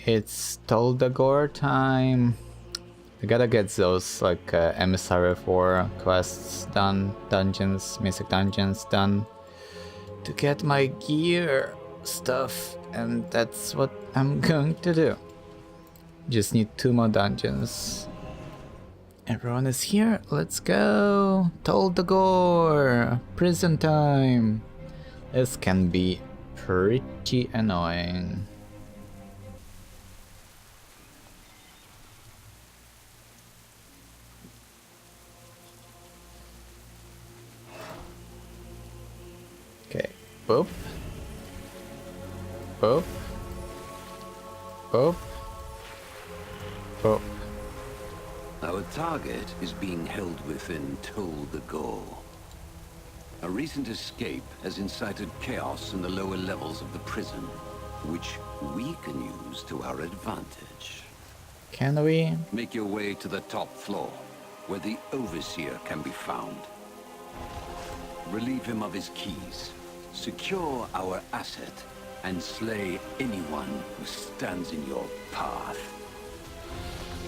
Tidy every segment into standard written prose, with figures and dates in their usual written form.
It's Toldagor time. We gotta get those like Emissary 4 quests done, dungeons, Mystic Dungeons done to get my gear stuff, and that's what I'm going to do. Just need 2 more dungeons. Everyone is here, let's go! Toldagor! Prison time! This can be pretty annoying. Okay, boop. Boop. Boop. Boop. Our target is being held within Toldagor. A recent escape has incited chaos in the lower levels of the prison, which we can use to our advantage. Can we? Make your way to the top floor, where the Overseer can be found. Relieve him of his keys, secure our asset, and slay anyone who stands in your path.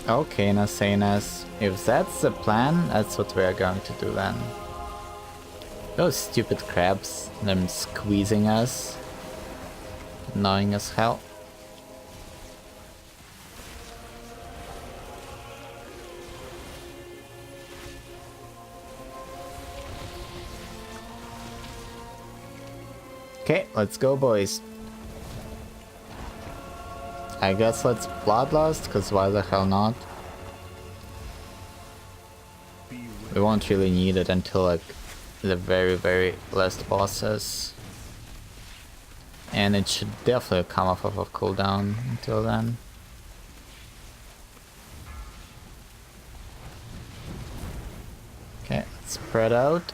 Okay, Nasenas. If that's the plan, that's what we are going to do then. Those stupid crabs, them squeezing us. Annoying as hell. Okay, let's go, boys. I guess let's Bloodlust, because why the hell not? We won't really need it until like the very last bosses. And it should definitely come off of a cooldown until then. Okay, let's spread out.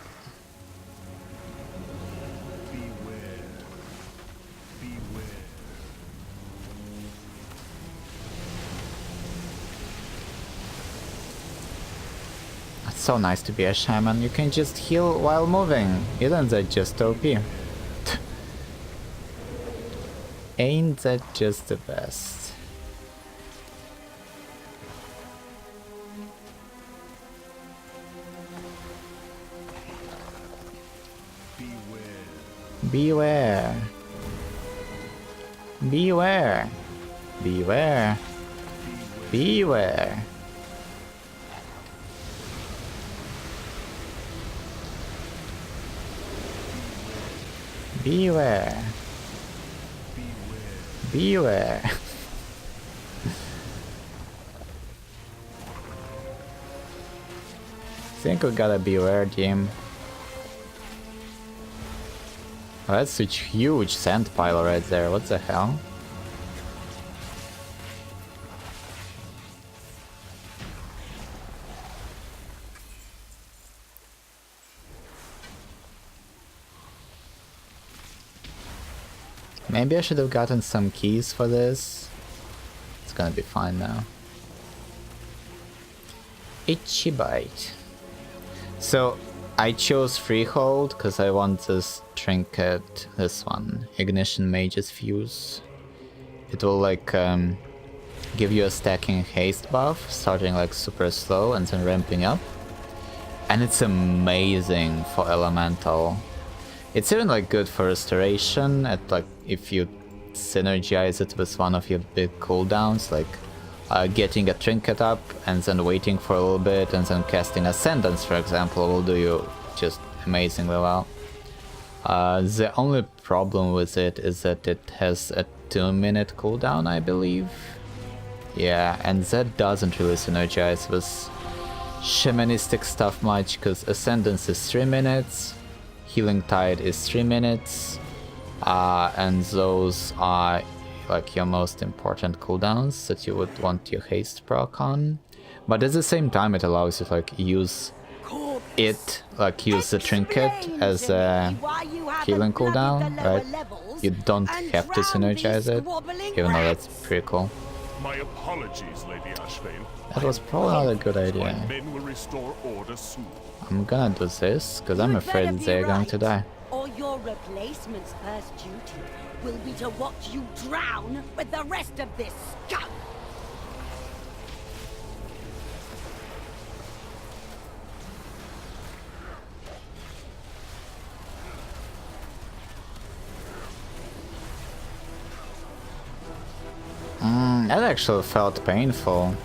It's so nice to be a shaman. You can just heal while moving. Isn't that just OP? Ain't that just the best? Beware. Beware. Beware. Beware. Beware. Beware. Think we gotta beware, team. Oh, that's such huge sand pile right there. What the hell? Maybe I should have gotten some keys for this. It's gonna be fine now. Itchy bite. So I chose Freehold because I want this trinket, this one, Ignition Mage's Fuse. It will like give you a stacking haste buff, starting like super slow and then ramping up. And it's amazing for elemental. It's even like good for restoration at like if you synergize it with one of your big cooldowns, like getting a trinket up and then waiting for a little bit and then casting Ascendance, for example, will do you just amazingly well. The only problem with it is that it has a 2-minute cooldown, I believe. Yeah, and that doesn't really synergize with shamanistic stuff much, because Ascendance is 3 minutes, Healing Tide is 3 minutes, and those are like your most important cooldowns that you would want your haste proc on. But at the same time it allows you to like use it, like use the trinket as a healing cooldown, right? You don't have to synergize it, even though that's pretty cool. My apologies, Lady Ashvane. That was probably not a good idea. My men will restore order soon. I'm gonna do this, because I'm afraid they're going to die. Or your replacement's first duty will be to watch you drown with the rest of this scum! That actually felt painful.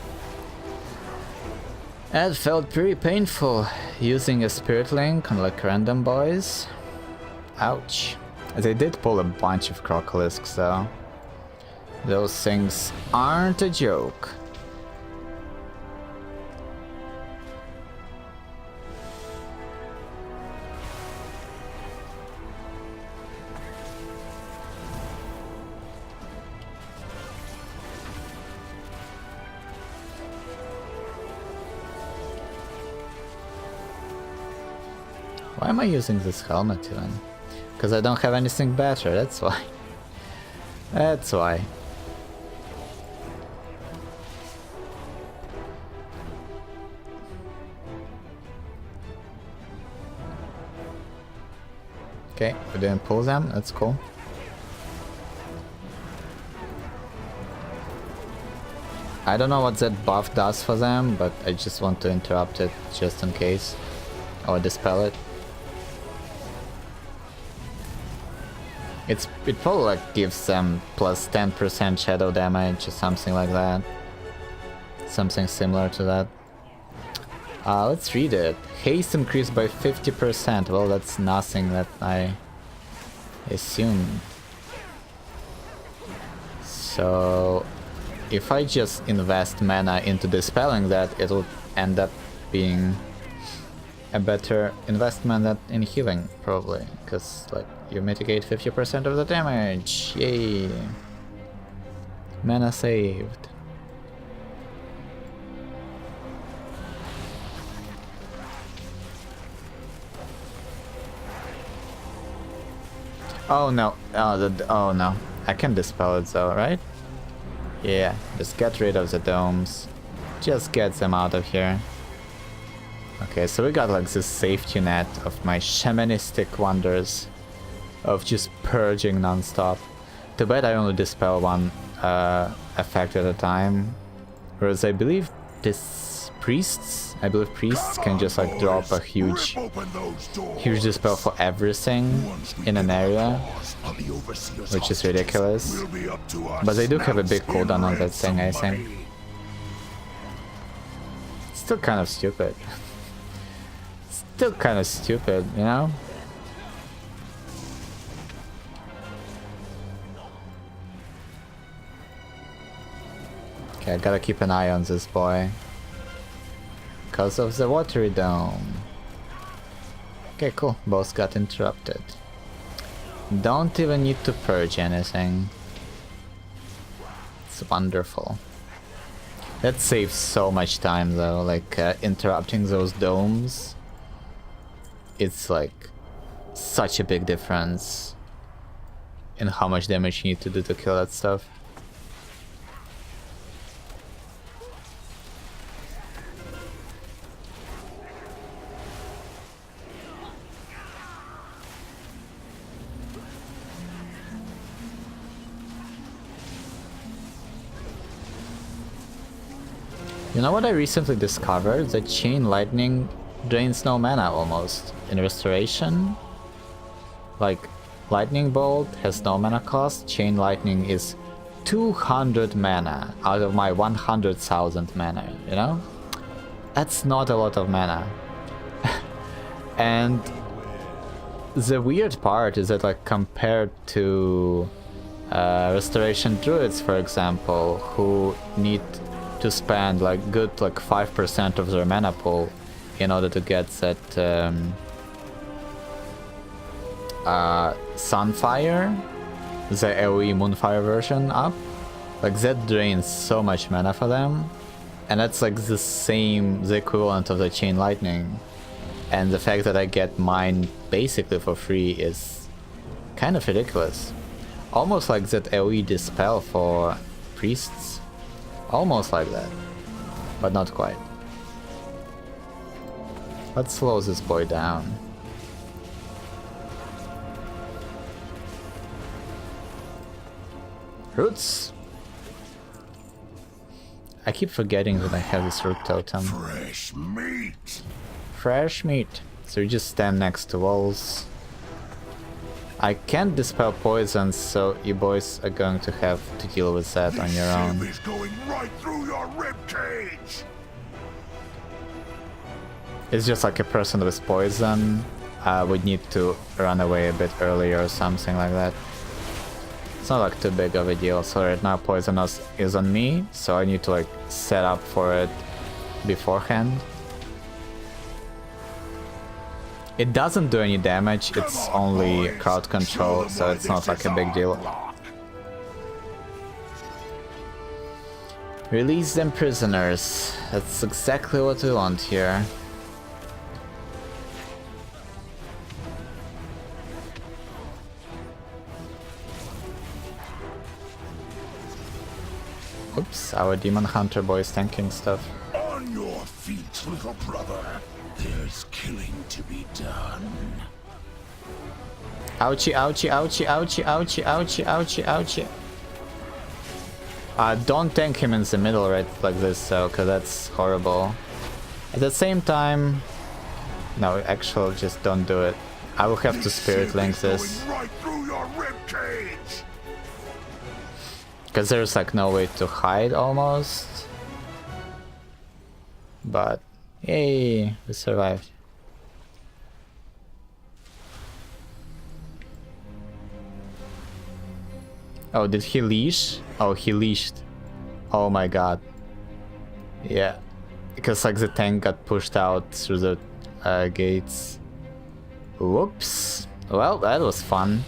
That felt pretty painful, using a Spirit Link on like random boys. Ouch. They did pull a bunch of Crocolisks though. Those things aren't a joke. Why am I using this helmet even? Because I don't have anything better, that's why. That's why. Okay, we didn't pull them, that's cool. I don't know what that buff does for them, but I just want to interrupt it just in case. Or dispel it. It probably like gives them plus 10% shadow damage or something like that. Something similar to that. Let's read it. Haste increased by 50%. Well, that's nothing that I assumed. So if I just invest mana into dispelling that, it'll end up being a better investment than in healing, probably, because like you mitigate 50% of the damage. Yay! Mana saved. Oh no! Oh no! I can dispel it though, right? Yeah, just get rid of the domes. Just get them out of here. Okay, so we got like this safety net of my shamanistic wonders of just purging non-stop. Too bad I only dispel one effect at a time. Whereas I believe priests can just like drop a huge dispel for everything in an area, which is ridiculous. But they do have a big cooldown on that thing, I think. Still kind of stupid. Still kind of stupid, you know? Okay, I gotta keep an eye on this boy. Because of the watery dome. Okay, cool. Both got interrupted. Don't even need to purge anything. It's wonderful. That saves so much time though, like interrupting those domes. It's like such a big difference in how much damage you need to do to kill that stuff. You know what I recently discovered? That Chain Lightning drains no mana almost in Restoration. Like, Lightning Bolt has no mana cost, Chain Lightning is 200 mana out of my 100,000 mana, you know? That's not a lot of mana. And the weird part is that, like, compared to Restoration Druids, for example, who need to spend like good like 5% of their mana pool in order to get that Sunfire, the AoE Moonfire version up, like that drains so much mana for them, and that's like the equivalent of the Chain Lightning, and the fact that I get mine basically for free is kind of ridiculous. Almost like that AoE Dispel for priests. Almost like that, but not quite. Let's slow this boy down. Roots! I keep forgetting that I have this root totem. Fresh meat. Fresh meat. So you just stand next to walls. I can't dispel poisons, so you boys are going to have to deal with that on your own. This shiv is going right through your ribcage. It's just like a person with poison would need to run away a bit earlier or something like that. It's not like too big of a deal. So right now poisonous is on me, so I need to like set up for it beforehand. It doesn't do any damage, it's only crowd control, so it's not like a big deal. Release them prisoners. That's exactly what we want here. Oops, our demon hunter boy is tanking stuff. On your feet, little brother. There's killing to be done. Ouchie, ouchie, ouchie, ouchie, ouchie, ouchie, ouchie, ouchie. Don't tank him in the middle right like this, so, cause that's horrible. At the same time, no, actually, just don't do it. I will have to spirit link this. Right through your ribcage. Cause there's like no way to hide almost. But yay, we survived. Oh, did he leash? Oh, he leashed. Oh my god. Yeah. Because like the tank got pushed out through the gates. Whoops. Well, that was fun.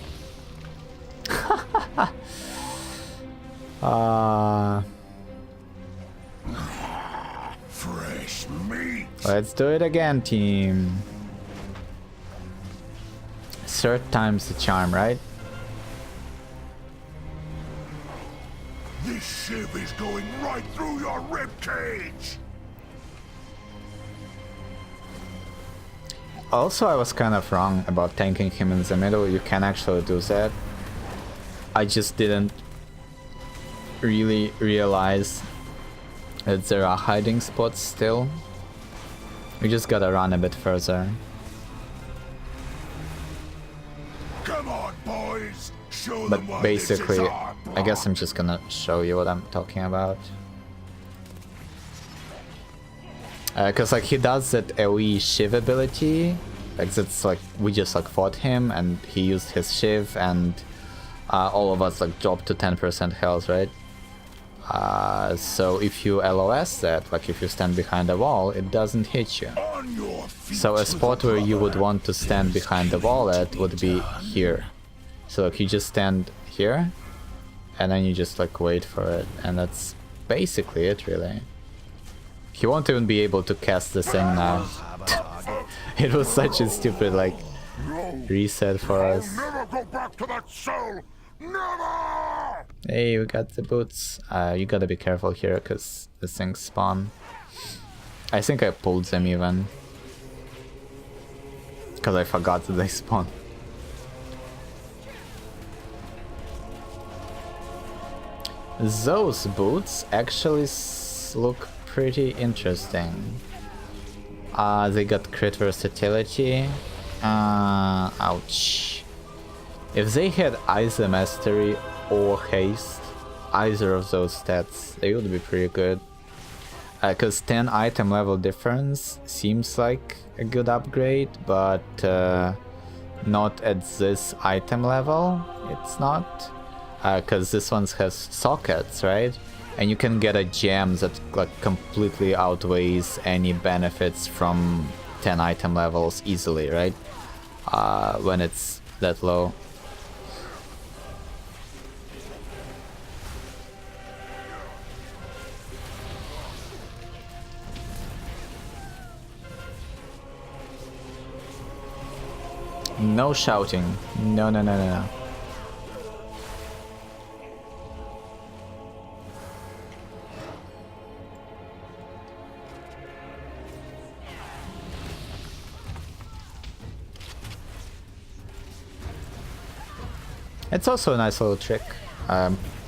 Fresh meat. Let's do it again, team. Third time's the charm, right? This shiv is going right through your ribcage. Also, I was kind of wrong about tanking him in the middle. You can actually do that. I just didn't really realize that there are hiding spots still. We just gotta run a bit further. Come on, boys. Show But them why basically, this is our I guess I'm just gonna show you what I'm talking about. Cause like he does that AoE Shiv ability, like that's like we just like fought him and he used his Shiv and all of us like dropped to 10% health, right? So if you LOS that, like if you stand behind a wall, it doesn't hit you. On your feet, So a spot where you would want to stand behind the wall at would be here. So like you just stand here and then you just like wait for it, and that's basically it really. He won't even be able to cast the thing now. It was such a stupid like reset for us. Never go back to that cell. Never. Hey, we got the boots. You gotta be careful here because the things spawn. I think I pulled them even. Because I forgot that they spawn. Those boots actually look pretty interesting. They got crit versatility. Ouch. If they had either mastery or haste, either of those stats, they would be pretty good. Because 10 item level difference seems like a good upgrade, but not at this item level, it's not. Because this one has sockets, right? And you can get a gem that like completely outweighs any benefits from 10 item levels easily, right? When it's that low. No shouting. No, no, no, no, no. It's also a nice little trick.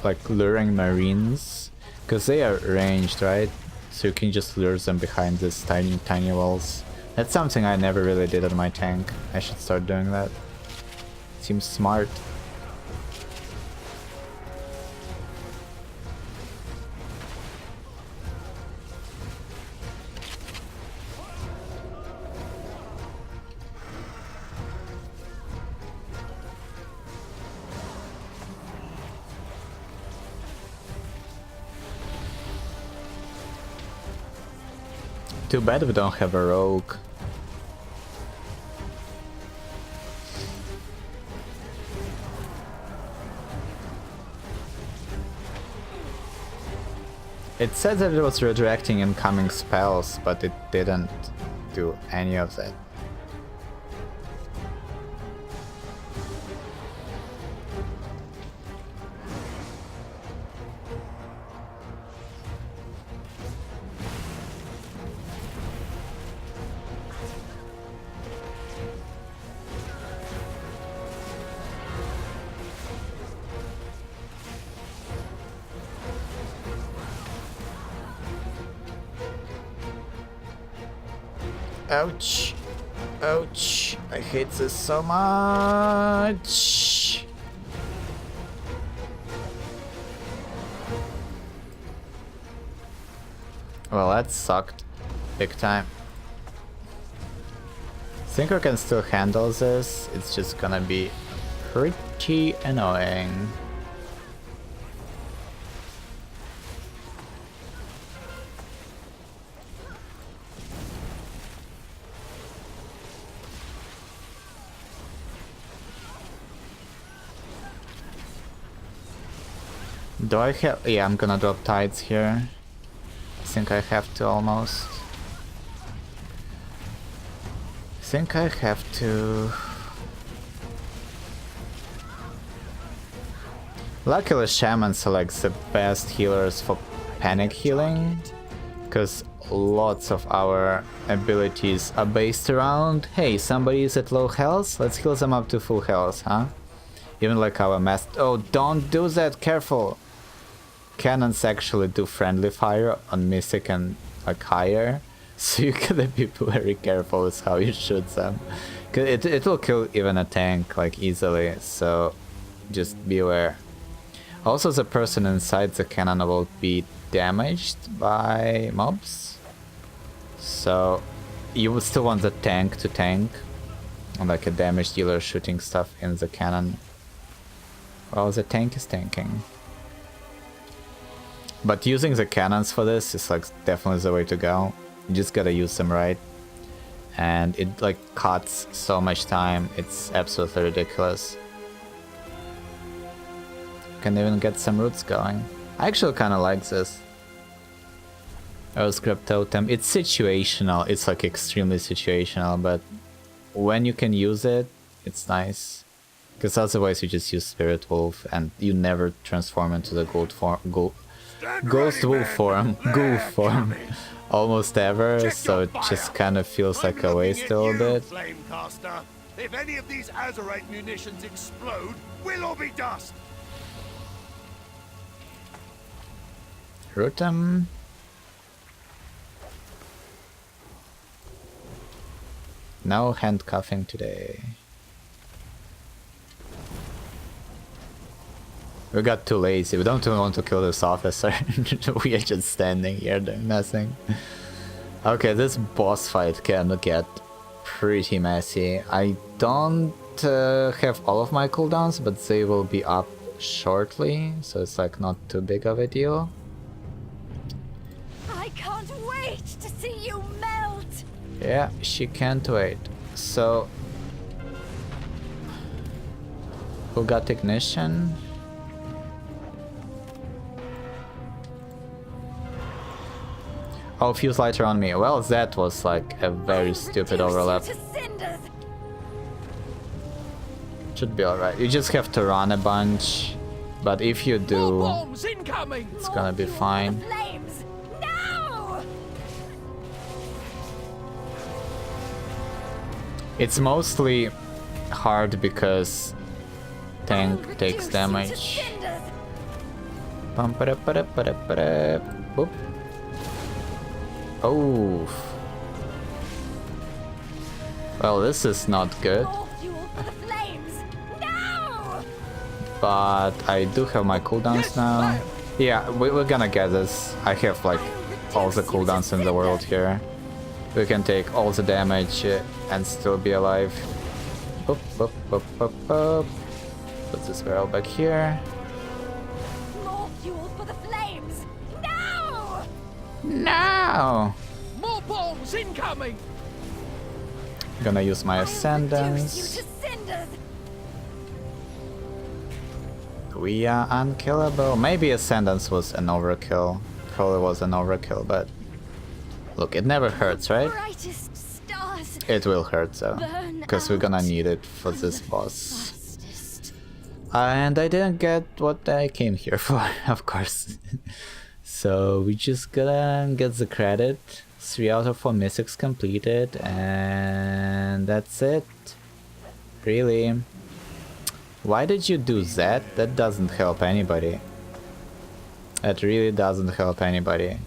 like luring marines, because they are ranged, right? So you can just lure them behind these tiny walls. That's something I never really did on my tank. I should start doing that. Seems smart. Too bad we don't have a rogue. It said that it was redirecting incoming spells, but it didn't do any of that. Ouch. Ouch. I hate this so much. Well, that sucked. Big time. Think I can still handle this. It's just gonna be pretty annoying. Do I have... Yeah, I'm gonna drop tides here. I think I have to almost. I think I have to. Luckily, shamans are like the best healers for panic healing, because lots of our abilities are based around, hey, somebody is at low health, let's heal them up to full health, huh? Even like our oh, don't do that, careful! Cannons actually do friendly fire on Mythic and like higher, so you gotta be very careful with how you shoot them. Cause it will kill even a tank like easily, so just beware. Also, the person inside the cannon will be damaged by mobs, so you would still want the tank to tank, like a damage dealer shooting stuff in the cannon while the tank is tanking. But using the cannons for this is like definitely the way to go. You just gotta use them right. And it like cuts so much time, it's absolutely ridiculous. Can even get some roots going. I actually kinda like this. Earthgrab Totem. It's situational, it's like extremely situational, but when you can use it, it's nice. Because otherwise you just use Spirit Wolf and you never transform into the Ghost Wolf form, ghoul form, almost ever, so it just kind of feels like a waste a little bit. Flamecaster. If any of these Azeroth munitions explode, we'll all be dust. Root them. No handcuffing today. We got too lazy, we don't even want to kill this officer. We are just standing here doing nothing. Okay, this boss fight can get pretty messy. I don't have all of my cooldowns, but they will be up shortly, so it's like not too big of a deal. I can't wait to see you melt! Yeah, she can't wait. So... who got ignition? Oh, fuse lighter on me. Well, that was like a very stupid overlap. Should be alright. You just have to run a bunch. But if you do, it's gonna be fine. It's mostly hard because tank takes damage. Bum, ba, da, ba, da, ba, da, ba, da. Boop. Oh. Well, this is not good. More fuel for the flames! No! But I do have my cooldowns now. Yeah, we're gonna get this. I have like all the cooldowns in the world here. We can take all the damage and still be alive. Boop, boop, boop, boop, boop. Put this barrel back here. More fuel for the flames! No! No! More bombs incoming! Gonna use my Reduce you ascendance. to cinders! We are unkillable. Maybe ascendance was an overkill. Probably was an overkill, but look, it never hurts, right? Brightest stars! It will hurt though, Burn because we're gonna out need it for this boss. Fastest. And I didn't get what I came here for, of course. So we just gotta get the credit. 3 out of 4 mythics completed, and that's it. Really? Why did you do that? That doesn't help anybody. That really doesn't help anybody.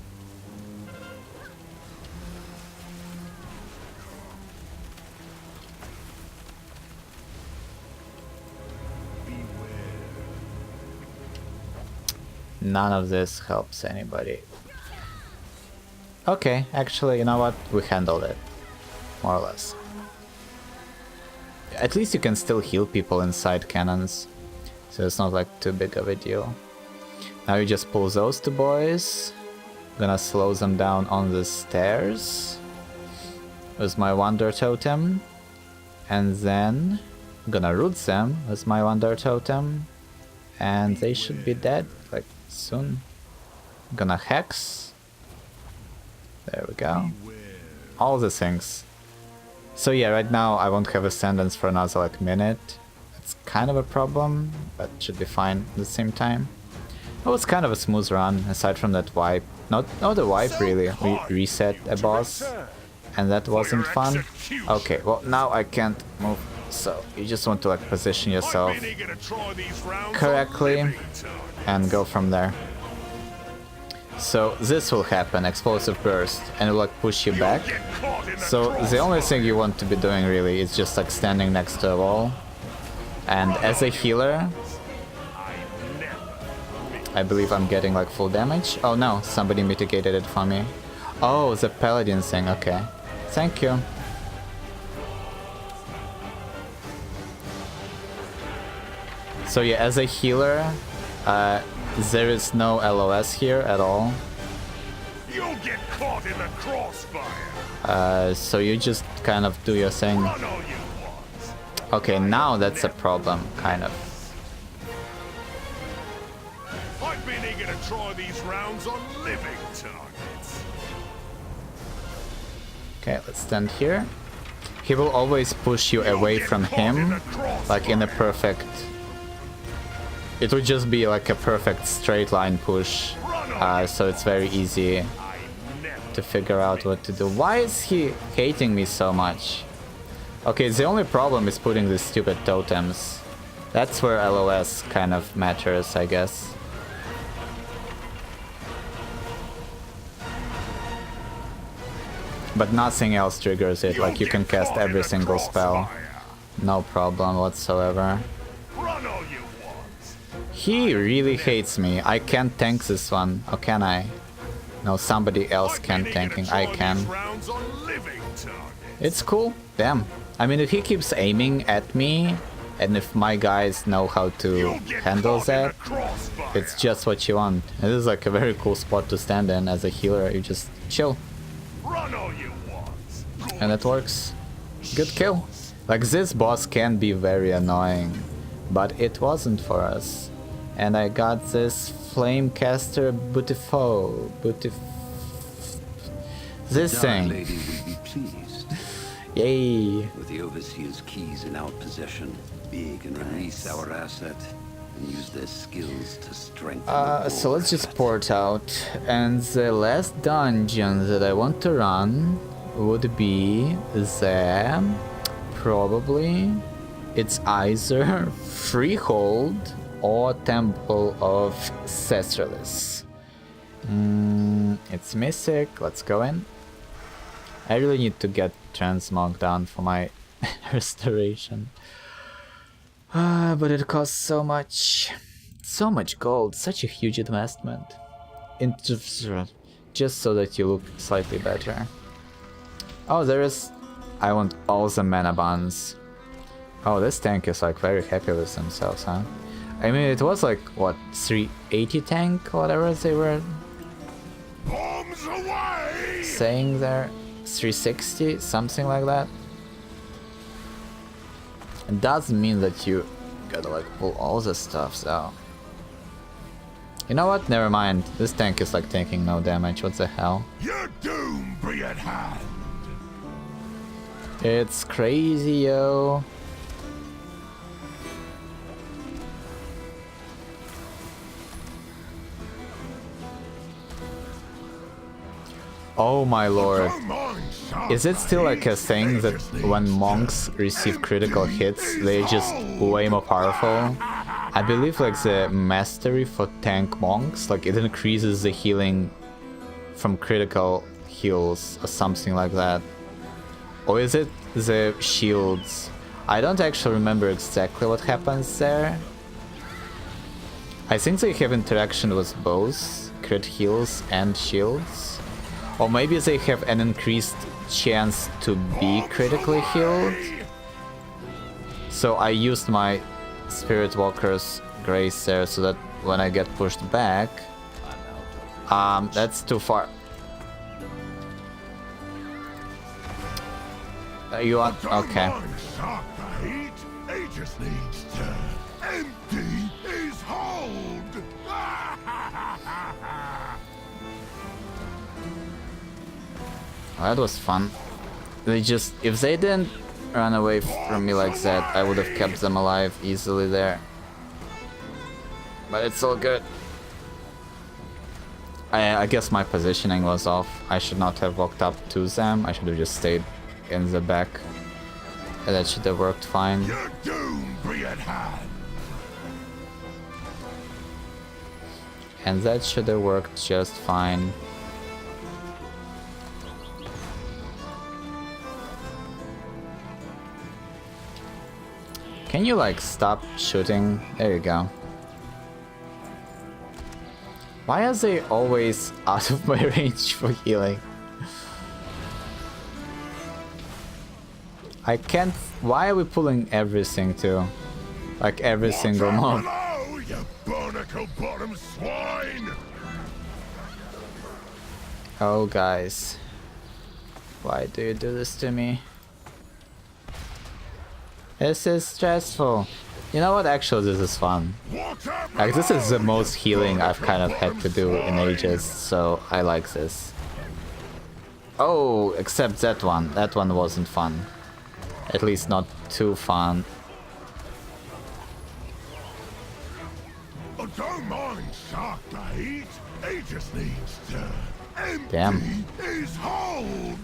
None of this helps anybody. Okay, actually, you know what? We handled it. More or less. At least you can still heal people inside cannons. So it's not like too big of a deal. Now you just pull those 2 boys. Gonna slow them down on the stairs. With my Wonder Totem. And then I'm gonna root them with my Wonder Totem. And they should be dead, like, soon. Gonna Hex. There we go. All the things. So yeah, right now I won't have Ascendance for another like minute. It's kind of a problem, but should be fine at the same time. It was kind of a smooth run, aside from that wipe. Not the wipe really, we reset a boss. And that wasn't fun. Okay, well now I can't move, so you just want to like position yourself correctly and go from there. So this will happen, explosive burst, and it will like push you back. So the only thing you want to be doing really is just like standing next to a wall. And as a healer, I believe I'm getting like full damage. Oh no, somebody mitigated it for me. Oh, the paladin thing, okay. Thank you. So yeah, as a healer, there is no LOS here at all. You'll get caught in the crossfire. So you just kind of do your thing. Run all you want. Okay, now that's a problem, kind of. I've been eager to try these rounds on living targets. Okay, let's stand here. He will always push you away from him, like in a perfect... It would just be like a perfect straight line push, so it's very easy to figure out what to do. Why is he hating me so much? Okay, the only problem is putting these stupid totems. That's where LOS kind of matters, I guess. But nothing else triggers it, like you can cast every single spell. No problem whatsoever. Run all you want. He really hates me. I can't tank this one, or can I? No, somebody else can tanking. I can. It's cool. Damn. I mean, if he keeps aiming at me, and if my guys know how to handle that, it's just what you want. It is like a very cool spot to stand in as a healer. You just chill. Run all you want. And it works. Good kill. Like, this boss can be very annoying, but it wasn't for us. And I got this Flamecaster Beautiful. This Dark thing. Lady will be pleased. Yay. With the Overseer's keys in our possession, we can release our asset and use their skills to strengthen So let's just port out. And the last dungeon that I want to run would be the... Probably... It's either Freehold or Temple of Cesralis. It's Mystic, let's go in. I really need to get Transmog down for my restoration. But it costs so much. So much gold, such a huge investment. Just so that you look slightly better. Oh, there is... I want all the mana buns. Oh, this tank is like very happy with themselves, huh? I mean, it was like, what, 380 tank, whatever they were Bombs away! saying there? 360, something like that. It doesn't mean that you gotta like pull all the stuff, so... You know what? Never mind. This tank is like taking no damage. What the hell? Your doom be at hand. It's crazy, yo. Oh my lord. Is it still like a thing that when monks receive critical hits, they're just way more powerful? I believe like the mastery for tank monks, like it increases the healing from critical heals or something like that. Or is it the shields? I don't actually remember exactly what happens there. I think they have interaction with both crit heals and shields. Or maybe they have an increased chance to be critically healed. So I used my Spirit Walker's Grace there so that when I get pushed back... that's too far. You want... okay. He just needs to empty his hold. That was fun. They just... if they didn't run away from me like that, I would have kept them alive easily there. But it's all good. I guess my positioning was off. I should not have walked up to them. I should have just stayed in the back. And that should have worked fine. Your doom be at hand. And that should have worked just fine. Can you like stop shooting? There you go. Why are they always out of my range for healing? I can't... why are we pulling everything too? Like every single mob. Hello, you barnacle-bottom swine! Oh guys. Why do you do this to me? This is stressful. You know what? Actually, this is fun. Like, this is the most healing I've kind of had to do in ages, so I like this. Oh, except that one. That one wasn't fun. At least not too fun. Oh, don't mind Shark the Heat. He just needs to empty Damn. his hold.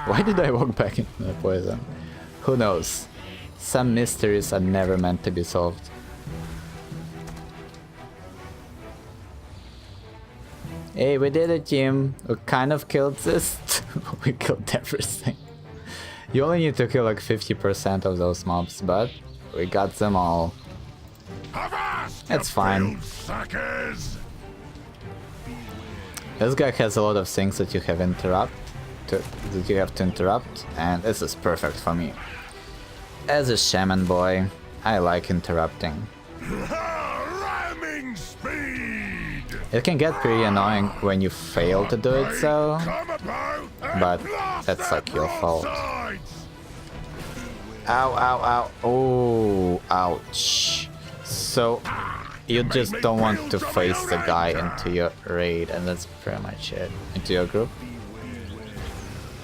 Why did I walk back into the poison? Who knows? Some mysteries are never meant to be solved. Hey, we did it, Jim. We kind of killed this. We killed everything. You only need to kill like 50% of those mobs, but we got them all. That's fine. This guy has a lot of things that you have to interrupt, and this is perfect for me. As a shaman boy, I like interrupting. Ramming speed. It can get pretty annoying when you fail to do it though, but that's like your fault. Ow, ow, ow. Oh, ouch. So, you just don't want to face the guy into your raid, and that's pretty much it. Into your group.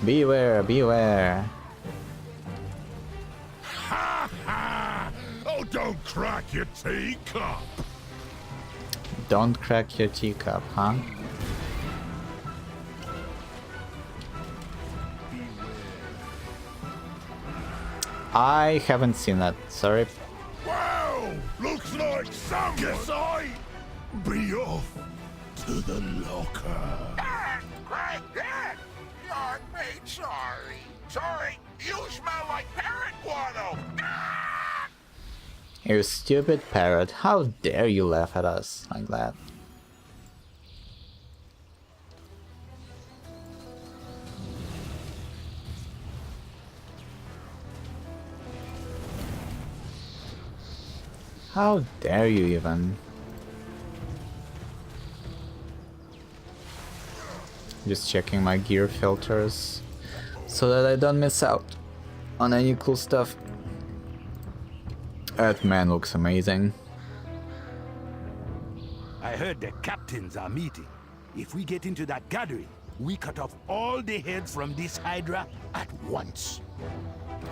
Beware, beware. Oh, don't crack your teacup. Don't crack your teacup, huh? I haven't seen that, sorry. Well like someone. Guess I be off to the locker. Young maid, sorry. Sorry, you smell like parrot guano. You stupid parrot, how dare you laugh at us like that? How dare you even? Just checking my gear filters so that I don't miss out on any cool stuff. That man looks amazing. I heard the captains are meeting. If we get into that gathering, we cut off all the heads from this Hydra at once.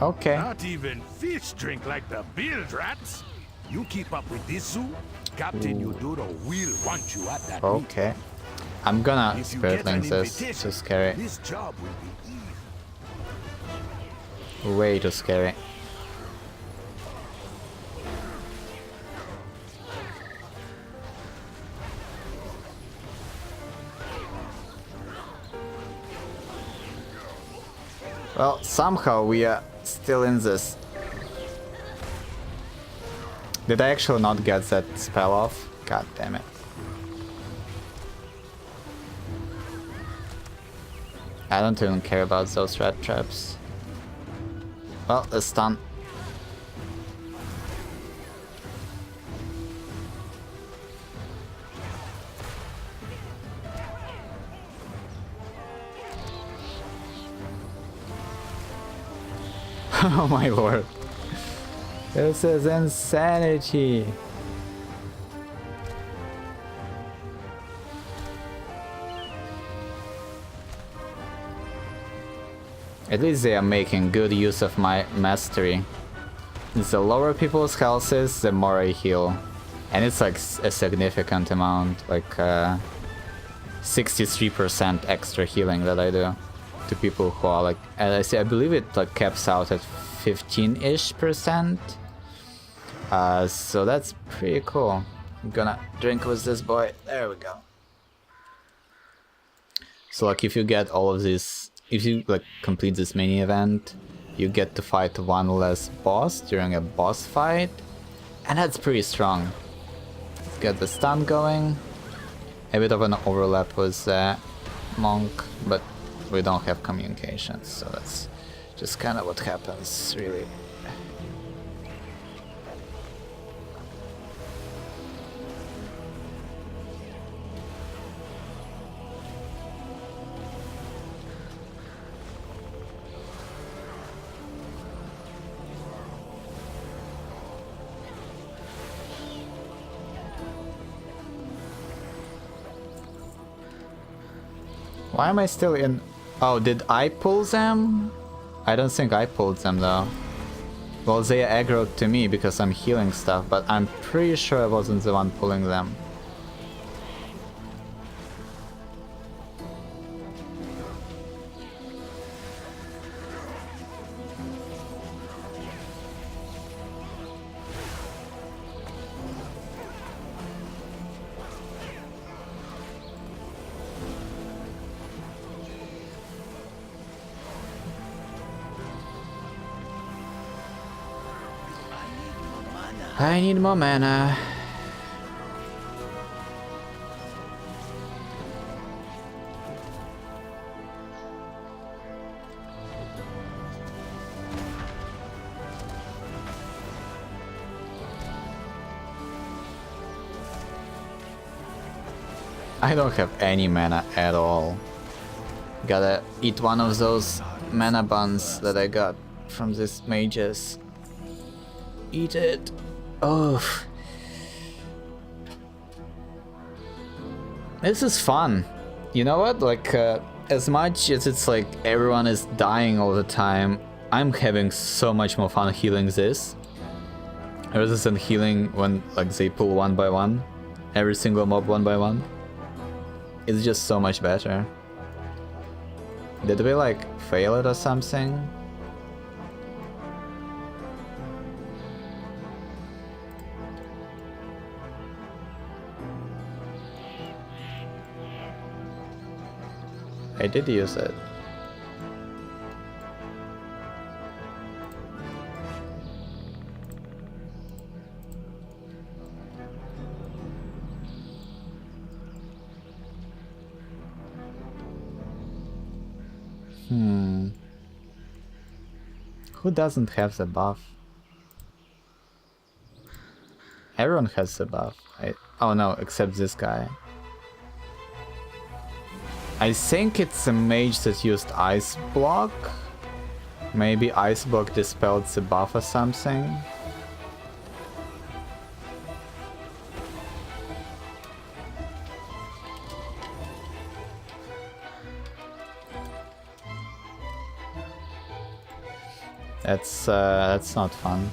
Okay. Not even fish drink like the bilge rats. You keep up with this zoo, Captain Eudoro will want you at that meeting. Okay. I'm gonna If you spirit get an link this. invitation, Too scary. This job will be easy. Way too scary. Well, somehow we are still in this. Did I actually not get that spell off? God damn it. I don't even care about those red traps. Well, a stun. Oh my lord. This is insanity. At least they are making good use of my mastery. The lower people's health is, the more I heal. And it's like a significant amount, like 63% extra healing that I do to people who are like, as I say, I believe it like caps out at 15-ish%. So that's pretty cool. I'm gonna drink with this boy. There we go. So like if you get all of these, if you like complete this mini event, you get to fight one less boss during a boss fight, and that's pretty strong. Let's get the stun going. A bit of an overlap with Monk, but we don't have communications, so that's just kind of what happens, really. Why am I still in... Oh, did I pull them? I don't think I pulled them though. Well, they aggroed to me because I'm healing stuff, but I'm pretty sure I wasn't the one pulling them. I need more mana. I don't have any mana at all. Gotta eat one of those mana buns that I got from these mages. Eat it. Oh. This is fun. You know what? Like, as much as it's like everyone is dying all the time, I'm having so much more fun healing this. Rather than healing when like they pull one by one. Every single mob one by one. It's just so much better. Did we like fail it or something? I did use it. Who doesn't have the buff? Everyone has the buff. Oh no, except this guy. I think it's a mage that used Ice Block. Maybe Ice Block dispelled the buff or something. That's not fun.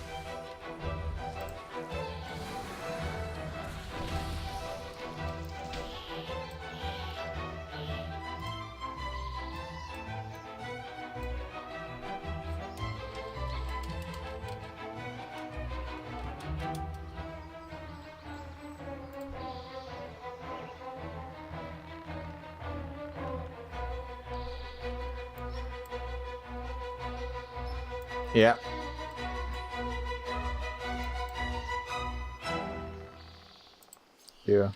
Yeah. Yeah.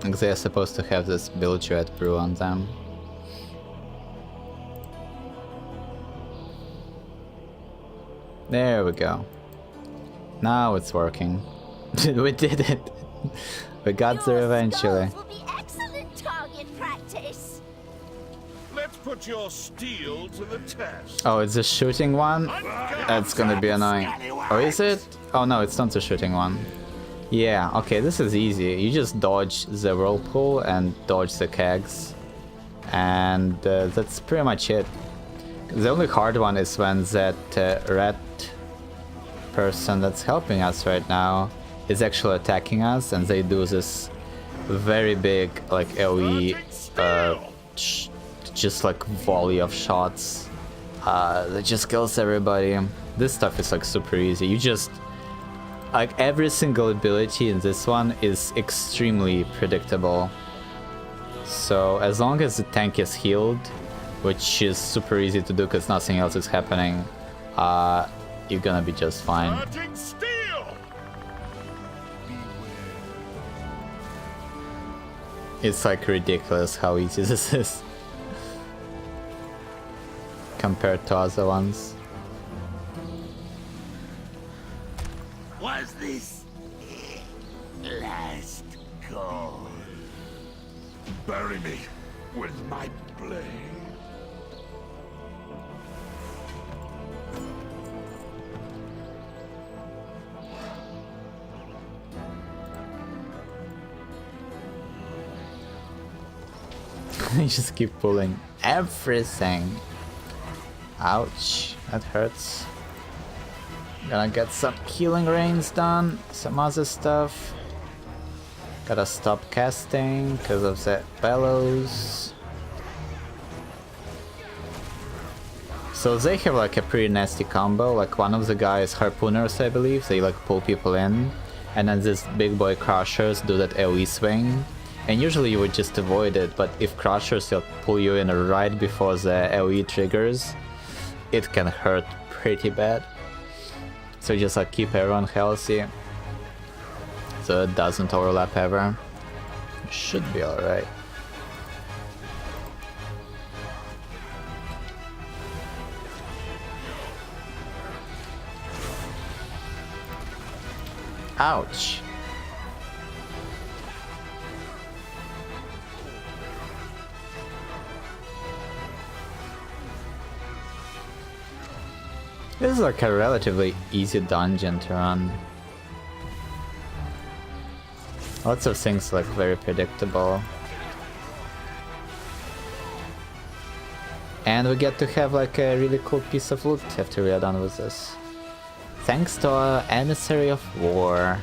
Like they are supposed to have this build red brew on them. There we go. Now it's working. We did it. We got there eventually. Will be excellent target practice. Let's put your steel to the test. Oh, it's a shooting one? That's gonna be annoying. Oh, is it? Oh no, it's not a shooting one. Yeah, okay, this is easy. You just dodge the whirlpool and dodge the kegs. And that's pretty much it. The only hard one is when that red person that's helping us right now is actually attacking us, and they do this very big, like, AoE, just like volley of shots that just kills everybody. This stuff is like super easy. You just... like every single ability in this one is extremely predictable. So as long as the tank is healed, which is super easy to do because nothing else is happening, you're gonna be just fine. It's like ridiculous how easy this is compared to other ones. Was this last call? Bury me with my blade. You just keep pulling everything. Ouch, that hurts. Gonna get some healing rains done, some other stuff. Gotta stop casting because of the bellows. So they have like a pretty nasty combo. Like one of the guys, harpooners I believe, they like pull people in. And then these big boy crushers do that AoE swing. And usually you would just avoid it, but if crushers will pull you in right before the AoE triggers, it can hurt pretty bad. So just like keep everyone healthy, so it doesn't overlap ever. Should be alright. Ouch. This is like a relatively easy dungeon to run. Lots of things like very predictable. And we get to have like a really cool piece of loot after we are done with this. Thanks to our Emissary of War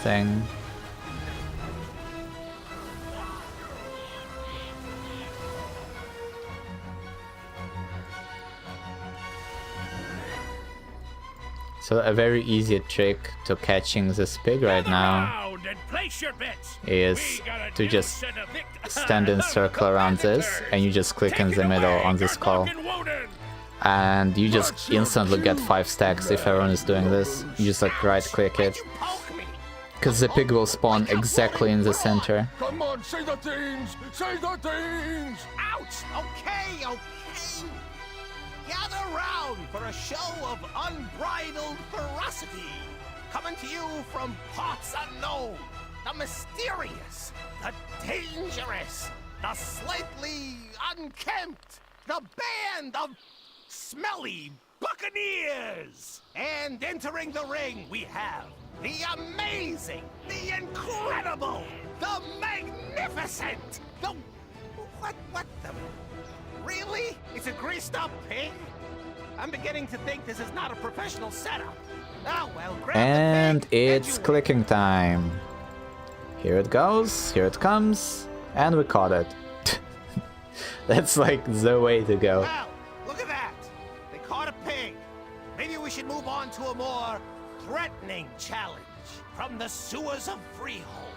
thing. So a very easy trick to catching this pig right now is to just stand in a circle around this, and you just click in the middle on this call. And you just instantly get 5 stacks if everyone is doing this. You just like right click it. Because the pig will spawn exactly in the center. Come on, say the things! Say the things! Ouch! Okay, okay. Gather round for a show of unbridled ferocity. Coming to you from parts unknown. The mysterious, the dangerous, the slightly unkempt, the band of smelly buccaneers. And entering the ring we have the amazing, the incredible, the magnificent, the... What the... Really? It's a greased up pig? I'm beginning to think this is not a professional setup. Oh well, grab And the pig, it's clicking time. Here it goes, here it comes, and we caught it. That's like the way to go. Well, look at that. They caught a pig. Maybe we should move on to a more threatening challenge. From the sewers of Freehold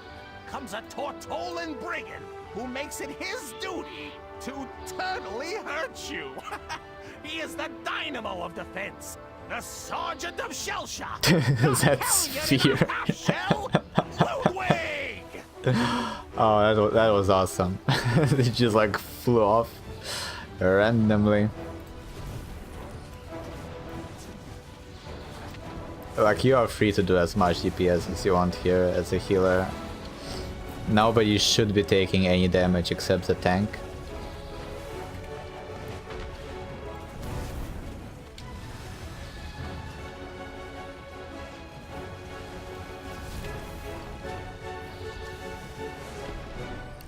comes a Tortolan brigand who makes it his duty to eternally hurt you. He is the dynamo of defense, the sergeant of shell shock. That's fear. Shell Ludwig. Oh, that was awesome. It just like flew off randomly. Like, you are free to do as much DPS as you want here as a healer. Nobody should be taking any damage except the tank.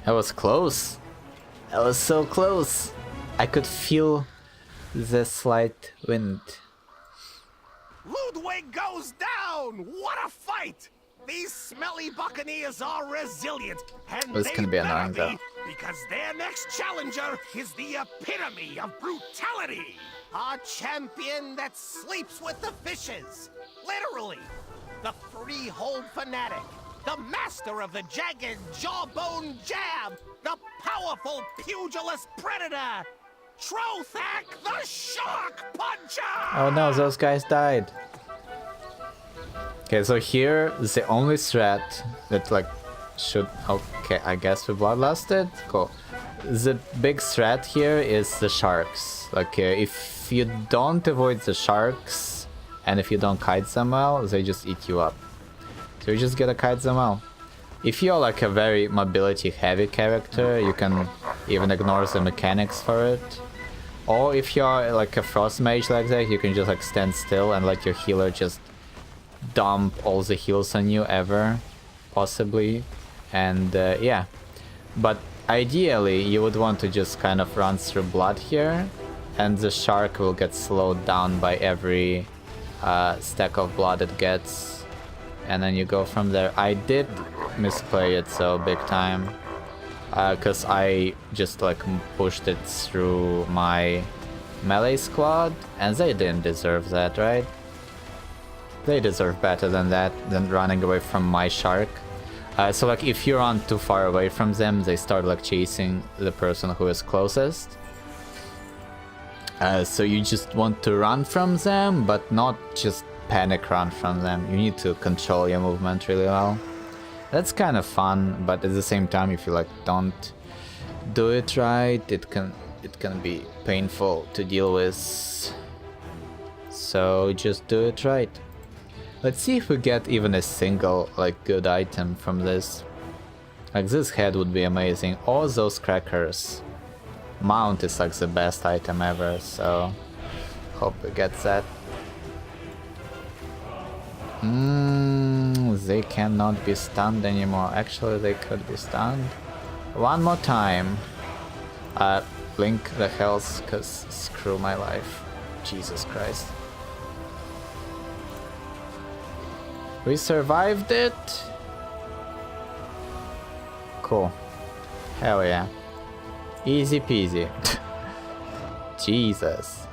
That was close. That was so close. I could feel the slight wind. Ludwig goes down! What a fight! These smelly buccaneers are resilient, and This they can be better annoying, though. because their next challenger is the epitome of brutality. A champion that sleeps with the fishes. Literally. The freehold fanatic. The master of the jagged jawbone jab. The powerful pugilist predator. Trothak the shark puncher! Oh no, those guys died. Okay, so here the only threat that like should... Okay, I guess we bloodlusted? Cool. The big threat here is the sharks. Like, if you don't avoid the sharks, and if you don't kite them well, they just eat you up. So you just gotta kite them well. If you're like a very mobility heavy character, you can even ignore the mechanics for it. Or if you're like a frost mage like that, you can just like stand still and let your healer just dump all the heals on you ever, possibly. And yeah, but ideally you would want to just kind of run through blood here, and the shark will get slowed down by every stack of blood it gets, and then you go from there. I did misplay it so big time, because I just like pushed it through my melee squad, and they didn't deserve that, right? They deserve better than that, than running away from my shark. So like if you run too far away from them, they start like chasing the person who is closest. So you just want to run from them, but not just panic run from them. You need to control your movement really well. That's kind of fun, but at the same time, if you like don't do it right, it can be painful to deal with. So just do it right. Let's see if we get even a single like good item from this. Like this head would be amazing. All those crackers. Mount is like the best item ever, so hope we get that. They cannot be stunned anymore. Actually, they could be stunned. One more time. Blink the health, cause screw my life. Jesus Christ. We survived it. Cool. Hell yeah. Easy peasy. Jesus.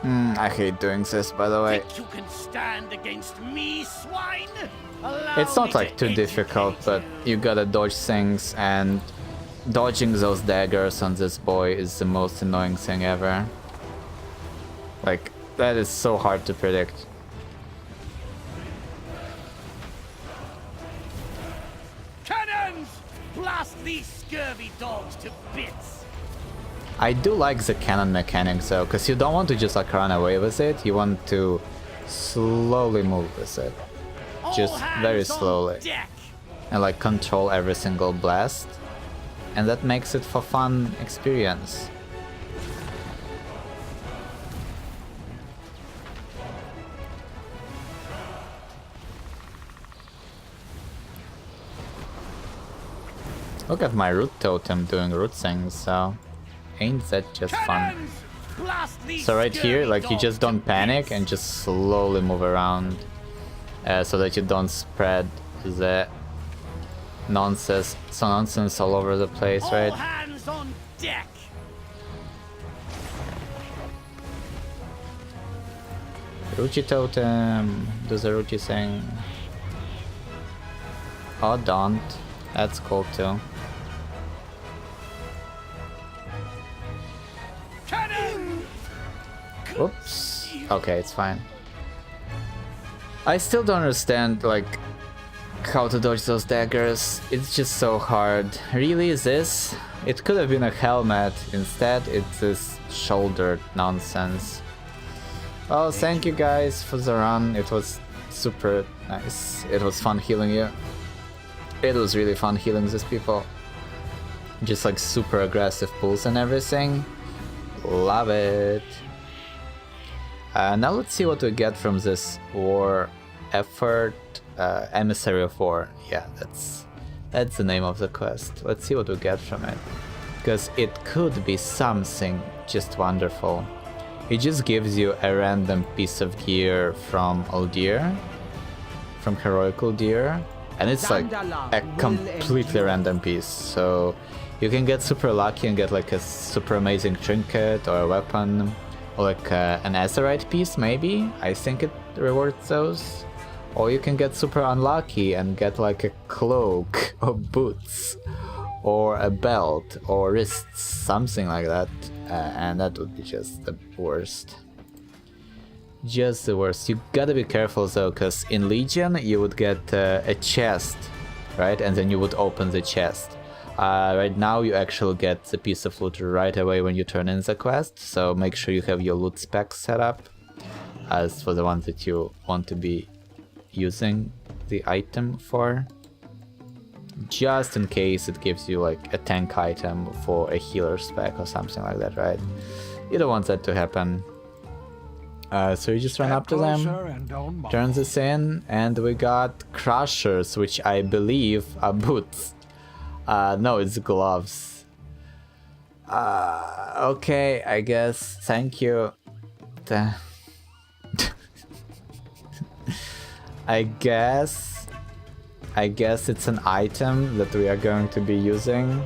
I hate doing this, by the way. Think you can stand against me, swine? It's not like too difficult, but you gotta dodge things, and dodging those daggers on this boy is the most annoying thing ever. Like, that is so hard to predict. Cannons! Blast these scurvy dogs to bits! I do like the cannon mechanics though, because you don't want to just like run away with it, you want to slowly move with it. Just very slowly. And like control every single blast. And that makes it for fun experience. Look at my root totem doing root things, so ain't that just fun? So right here, like you just don't panic and just slowly move around so that you don't spread the nonsense all over the place, right? Hands on deck. Ruchi totem, do the Ruchi thing. Oh, don't. That's cool too. Oops. Okay, it's fine. I still don't understand, like, how to dodge those daggers. It's just so hard. Really, this? It could have been a helmet. Instead, it's this shoulder nonsense. Well, thank you guys for the run. It was super nice. It was fun healing you. It was really fun healing these people. Just like super aggressive pulls and everything. Love it. Now let's see what we get from this war effort. Emissary of War. Yeah, that's the name of the quest. Let's see what we get from it. Because it could be something just wonderful. It just gives you a random piece of gear from Uldir. From Heroic Uldir. And it's like a completely random piece. So you can get super lucky and get like a super amazing trinket or a weapon. Or like an Azeroth piece, maybe? I think it rewards those. Or you can get super unlucky and get like a cloak or boots or a belt or wrists, something like that. And that would be just the worst. Just the worst. You gotta be careful though, because in Legion you would get a chest, right? And then you would open the chest. Right now you actually get the piece of loot right away when you turn in the quest, so make sure you have your loot specs set up as for the ones that you want to be using the item for, just in case it gives you like a tank item for a healer spec or something like that, right? You don't want that to happen. So you just run up to them, turn this in, and we got crushers, which I believe are boots. No, it's gloves. Okay, I guess. Thank you. I guess it's an item that we are going to be using.